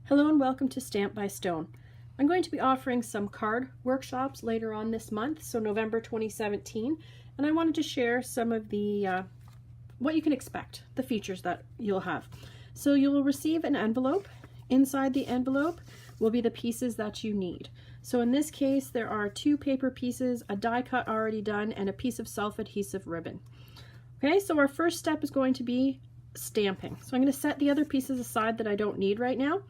Hello and welcome to Stamp by Stone. I'm going to be offering some card workshops later on this month, so November 2017, and I wanted to share some of the what you can expect, the features that you'll have. So you'll receive an envelope. Inside the envelope will be the pieces that you need. So in this case, there are 2 paper pieces, a die cut already done, and a piece of self-adhesive ribbon. Okay, so our first step is going to be stamping. So I'm going to set the other pieces aside that I don't need right now.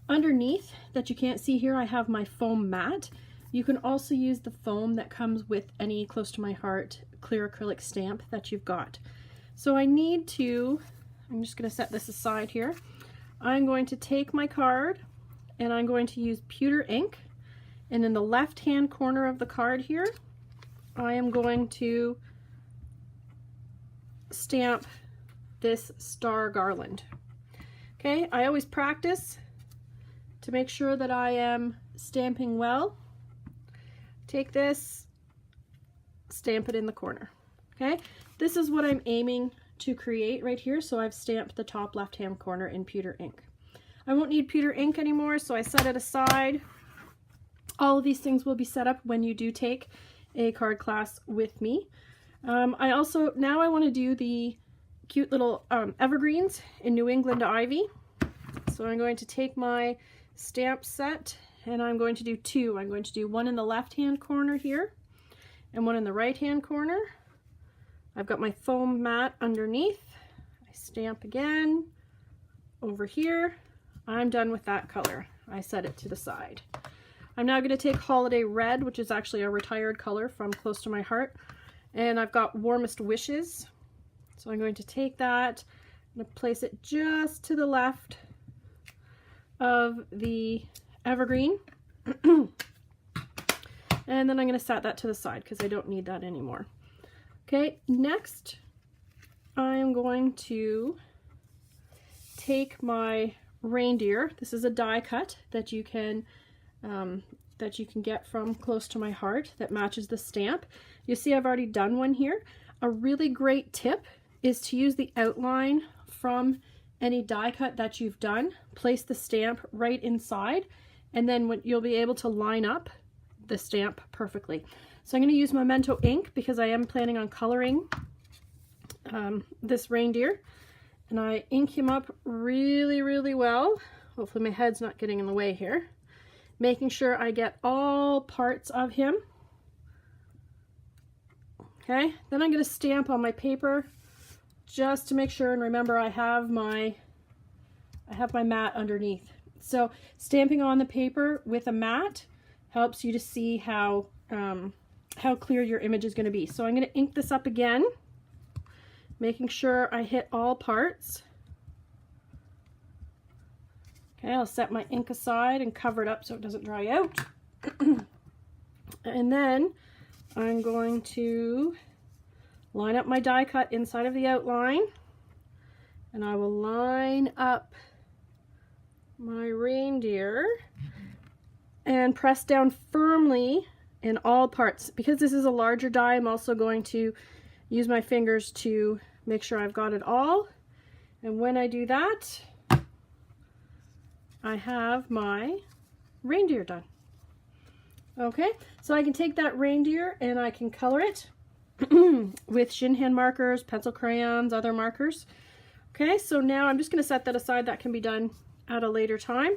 Underneath, that you can't see here, I have my foam mat. You can also use the foam that comes with any Close to My Heart clear acrylic stamp that you've got. So I'm just going to set this aside here. I'm going to take my card and I'm going to use pewter ink, and in the left hand corner of the card here I am going to stamp this star garland. Okay, I always practice to make sure that I am stamping well. Take this, stamp it in the corner. Okay, this is what I'm aiming to create right here, so I've stamped the top left hand corner in pewter ink. I won't need pewter ink anymore, so I set it aside. All of these things will be set up when you do take a card class with me. Now I want to do the cute little evergreens in New England ivy. So I'm going to take my stamp set and I'm going to do 2. I'm going to do one in the left hand corner here and one in the right hand corner. I've got my foam mat underneath. I stamp again over here. I'm done with that color. I set it to the side. I'm now going to take Holiday Red, which is actually a retired color from Close to My Heart, and I've got Warmest Wishes. So I'm going to take that and place it just to the left of the evergreen. And then I'm going to set that to the side because I don't need that anymore. Okay, next I am going to take my reindeer. This is a die cut that you can get from Close to My Heart that matches the stamp. You see I've already done one here. A really great tip is to use the outline from any die cut that you've done. Place the stamp right inside, and then you'll be able to line up the stamp perfectly. So I'm going to use Memento ink because I am planning on coloring this reindeer, and I ink him up really well. Hopefully my head's not getting in the way here. Making sure I get all parts of him. Okay, then I'm going to stamp on my paper just to make sure, and remember I have my mat underneath. So stamping on the paper with a mat helps you to see how clear your image is going to be. So I'm going to ink this up again, making sure I hit all parts. Okay, I'll set my ink aside and cover it up so it doesn't dry out. And then I'm going to line up my die cut inside of the outline, and I will line up my reindeer and press down firmly in all parts. Because this is a larger die, I'm also going to use my fingers to make sure I've got it all. And when I do that, I have my reindeer done. Okay, so I can take that reindeer and I can color it with shin hand markers, pencil crayons, other markers. Okay, so now I'm just going to set that aside. That can be done at a later time.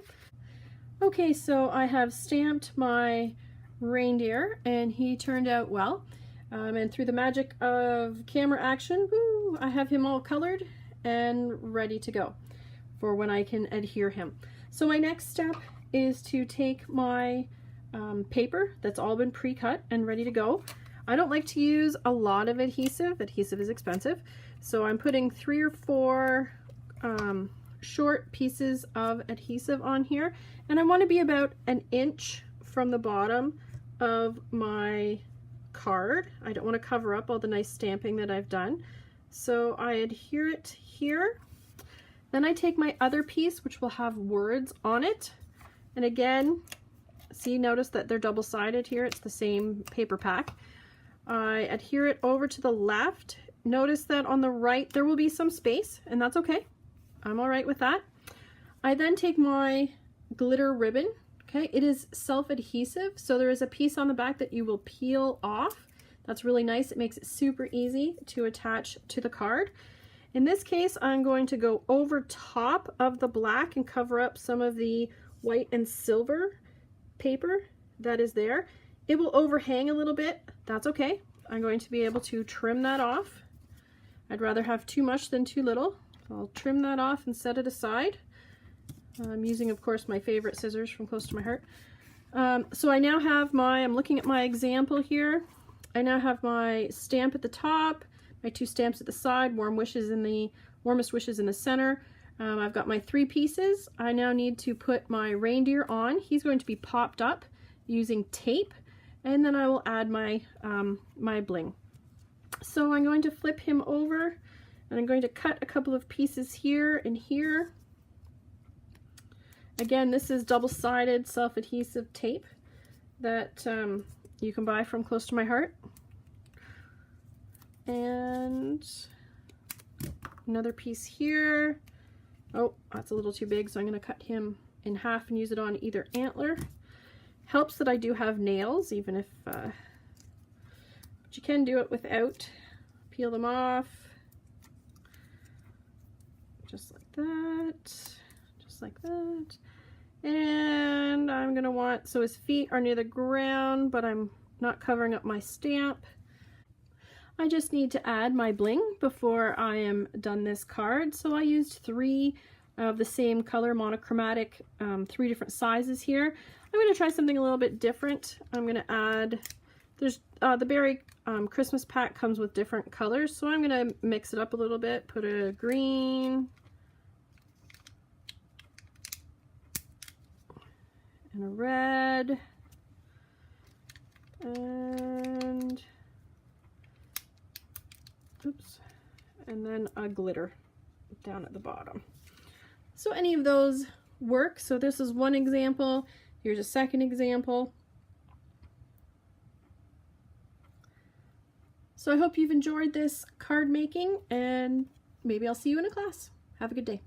Okay, so I have stamped my reindeer and he turned out well. And through the magic of camera action, woo, I have him all colored and ready to go for when I can adhere him. So my next step is to take my paper that's all been pre-cut and ready to go. I don't like to use a lot of adhesive. Adhesive is expensive. So I'm putting 3 or 4 short pieces of adhesive on here. And I want to be about 1 inch from the bottom of my card. I don't want to cover up all the nice stamping that I've done. So I adhere it here. Then I take my other piece, which will have words on it. And again, notice that they're double-sided here. It's the same paper pack. I adhere it over to the left. Notice that on the right there will be some space, and that's okay. I'm all right with that. I then take my glitter ribbon. Okay, it is self-adhesive, so there is a piece on the back that you will peel off. That's really nice. It makes it super easy to attach to the card. In this case, I'm going to go over top of the black and cover up some of the white and silver paper that is there. It will overhang a little bit. That's okay. I'm going to be able to trim that off. I'd rather have too much than too little. I'll trim that off and set it aside. I'm using, of course, my favorite scissors from Close to My Heart. So I now have I'm looking at my example here. I now have my stamp at the top, my 2 stamps at the side, warmest wishes in the center. I've got my 3 pieces. I now need to put my reindeer on. He's going to be popped up using tape, and then I will add my, my bling. So I'm going to flip him over, and I'm going to cut a couple of pieces here and here. Again, this is double-sided self-adhesive tape that you can buy from Close to My Heart. And another piece here. Oh, that's a little too big, so I'm going to cut him in half and use it on either antler. Helps that I do have nails, even if, but you can do it without. Peel them off, just like that, just like that. And I'm going to want, so his feet are near the ground, but I'm not covering up my stamp. I just need to add my bling before I am done this card. So I used 3 of the same color, monochromatic, 3 different sizes here. I'm going to try something a little bit different. I'm going to add, there's the berry Christmas pack comes with different colors, so I'm going to mix it up a little bit, put a green and a red and oops, and then a glitter down at the bottom. So any of those work. So this is one example. Here's a second example. So I hope you've enjoyed this card making, and maybe I'll see you in a class. Have a good day.